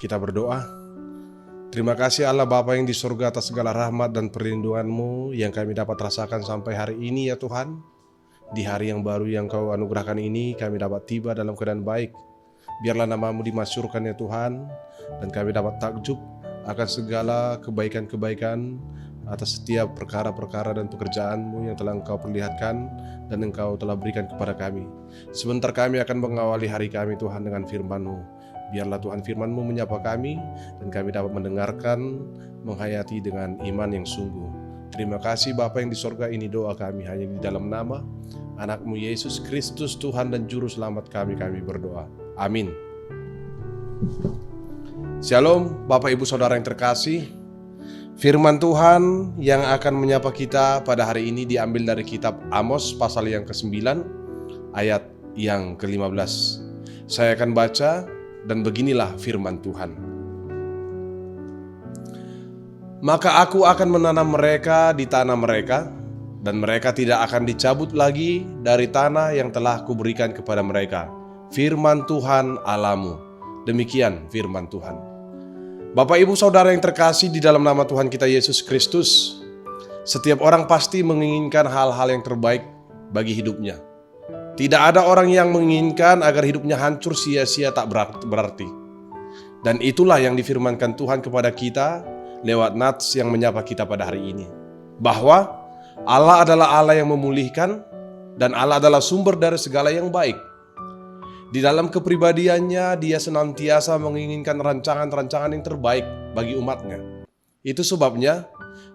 Kita berdoa. Terima kasih Allah Bapa yang di surga atas segala rahmat dan perlindungan-Mu yang kami dapat rasakan sampai hari ini ya Tuhan. Di hari yang baru yang Kau anugerahkan ini kami dapat tiba dalam keadaan baik. Biarlah nama-Mu dimasyhurkan ya Tuhan, dan kami dapat takjub akan segala kebaikan-kebaikan atas setiap perkara-perkara dan pekerjaan-Mu yang telah Engkau perlihatkan dan Engkau telah berikan kepada kami. Sebentar kami akan mengawali hari kami Tuhan dengan firman-Mu. Biarlah Tuhan firman-Mu menyapa kami dan kami dapat mendengarkan, menghayati dengan iman yang sungguh. Terima kasih Bapa yang di sorga, ini doa kami hanya di dalam nama Anak-Mu Yesus Kristus Tuhan dan Juru Selamat kami berdoa. Amin. Shalom Bapak Ibu Saudara yang terkasih. Firman Tuhan yang akan menyapa kita pada hari ini diambil dari kitab Amos pasal yang ke-9 ayat yang ke-15. Saya akan baca. Dan beginilah firman Tuhan. Maka aku akan menanam mereka di tanah mereka, dan mereka tidak akan dicabut lagi dari tanah yang telah kuberikan kepada mereka. Firman Tuhan Allahmu. Demikian firman Tuhan. Bapak Ibu Saudara yang terkasih di dalam nama Tuhan kita Yesus Kristus, setiap orang pasti menginginkan hal-hal yang terbaik bagi hidupnya. Tidak ada orang yang menginginkan agar hidupnya hancur sia-sia tak berarti. Dan itulah yang difirmankan Tuhan kepada kita lewat nats yang menyapa kita pada hari ini. Bahwa Allah adalah Allah yang memulihkan dan Allah adalah sumber dari segala yang baik. Di dalam kepribadiannya Dia senantiasa menginginkan rancangan-rancangan yang terbaik bagi umatnya. Itu sebabnya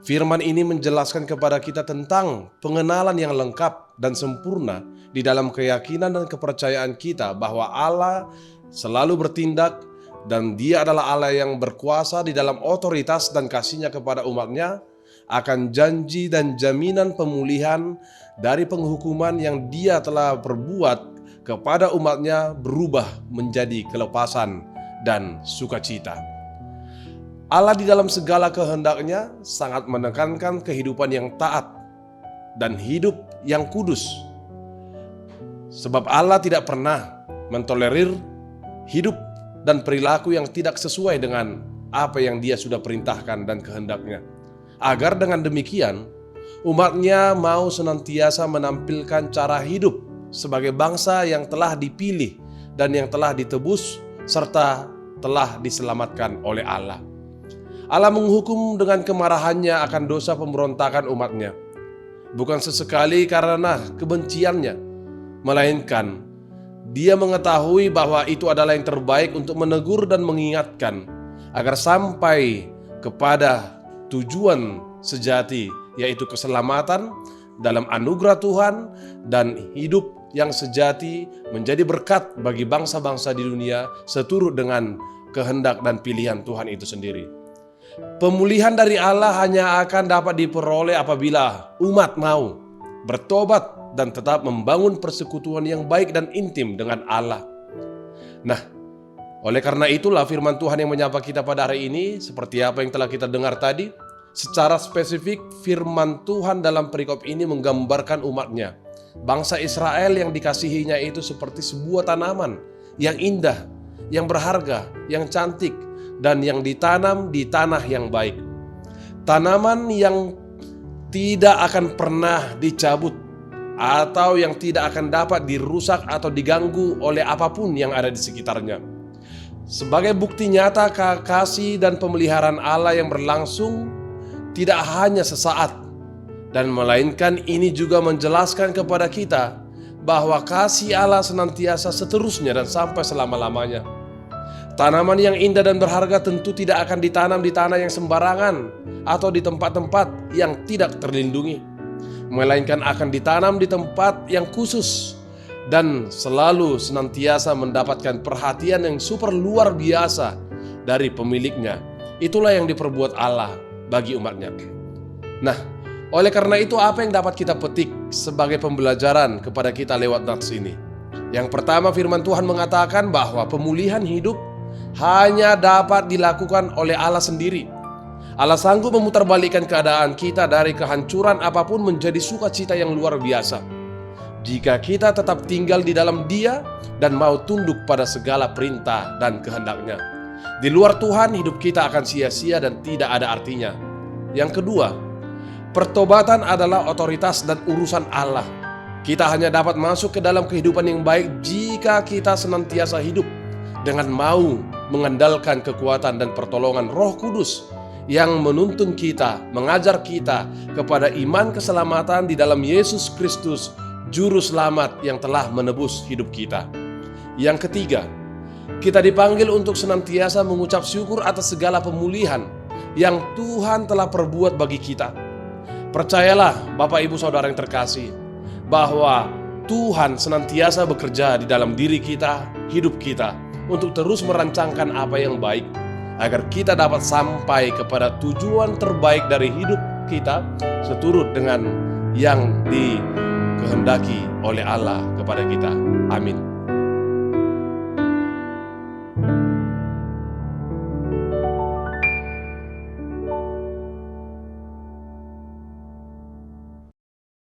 firman ini menjelaskan kepada kita tentang pengenalan yang lengkap dan sempurna di dalam keyakinan dan kepercayaan kita bahwa Allah selalu bertindak dan Dia adalah Allah yang berkuasa di dalam otoritas dan kasih-Nya kepada umatnya akan janji dan jaminan pemulihan dari penghukuman yang Dia telah perbuat kepada umatnya berubah menjadi kelepasan dan sukacita. Allah di dalam segala kehendak-Nya sangat menekankan kehidupan yang taat dan hidup yang kudus. Sebab Allah tidak pernah mentolerir hidup dan perilaku yang tidak sesuai dengan apa yang Dia sudah perintahkan dan kehendak-Nya. Agar dengan demikian, umat-Nya mau senantiasa menampilkan cara hidup sebagai bangsa yang telah dipilih dan yang telah ditebus serta telah diselamatkan oleh Allah. Allah menghukum dengan kemarahan-Nya akan dosa pemberontakan umat-Nya. Bukan sesekali karena kebenciannya, melainkan Dia mengetahui bahwa itu adalah yang terbaik untuk menegur dan mengingatkan agar sampai kepada tujuan sejati, yaitu keselamatan dalam anugerah Tuhan dan hidup yang sejati menjadi berkat bagi bangsa-bangsa di dunia seturut dengan kehendak dan pilihan Tuhan itu sendiri. Pemulihan dari Allah hanya akan dapat diperoleh apabila umat mau bertobat dan tetap membangun persekutuan yang baik dan intim dengan Allah. Nah, oleh karena itulah firman Tuhan yang menyapa kita pada hari ini, seperti apa yang telah kita dengar tadi, secara spesifik firman Tuhan dalam perikop ini menggambarkan umatnya. Bangsa Israel yang dikasihinya itu seperti sebuah tanaman yang indah, yang berharga, yang cantik, dan yang ditanam di tanah yang baik. Tanaman yang tidak akan pernah dicabut atau yang tidak akan dapat dirusak atau diganggu oleh apapun yang ada di sekitarnya. Sebagai bukti nyata kasih dan pemeliharaan Allah yang berlangsung tidak hanya sesaat, dan melainkan ini juga menjelaskan kepada kita bahwa kasih Allah senantiasa seterusnya dan sampai selama-lamanya. Tanaman yang indah dan berharga tentu tidak akan ditanam di tanah yang sembarangan atau di tempat-tempat yang tidak terlindungi, melainkan akan ditanam di tempat yang khusus dan selalu senantiasa mendapatkan perhatian yang super luar biasa dari pemiliknya. Itulah yang diperbuat Allah bagi umatnya. Nah, oleh karena itu apa yang dapat kita petik sebagai pembelajaran kepada kita lewat nats ini? Yang pertama, firman Tuhan mengatakan bahwa pemulihan hidup hanya dapat dilakukan oleh Allah sendiri. Allah sanggup memutarbalikkan keadaan kita dari kehancuran apapun menjadi sukacita yang luar biasa jika kita tetap tinggal di dalam Dia dan mau tunduk pada segala perintah dan kehendak-Nya. Di luar Tuhan, hidup kita akan sia-sia dan tidak ada artinya. Yang kedua, pertobatan adalah otoritas dan urusan Allah. Kita hanya dapat masuk ke dalam kehidupan yang baik jika kita senantiasa hidup dengan mau mengandalkan kekuatan dan pertolongan Roh Kudus yang menuntun kita, mengajar kita kepada iman keselamatan di dalam Yesus Kristus, Juru Selamat yang telah menebus hidup kita. Yang ketiga, kita dipanggil untuk senantiasa mengucap syukur atas segala pemulihan yang Tuhan telah perbuat bagi kita. Percayalah Bapak Ibu Saudara yang terkasih, bahwa Tuhan senantiasa bekerja di dalam diri kita, hidup kita, untuk terus merancangkan apa yang baik, agar kita dapat sampai kepada tujuan terbaik dari hidup kita, seturut dengan yang dikehendaki oleh Allah kepada kita. Amin.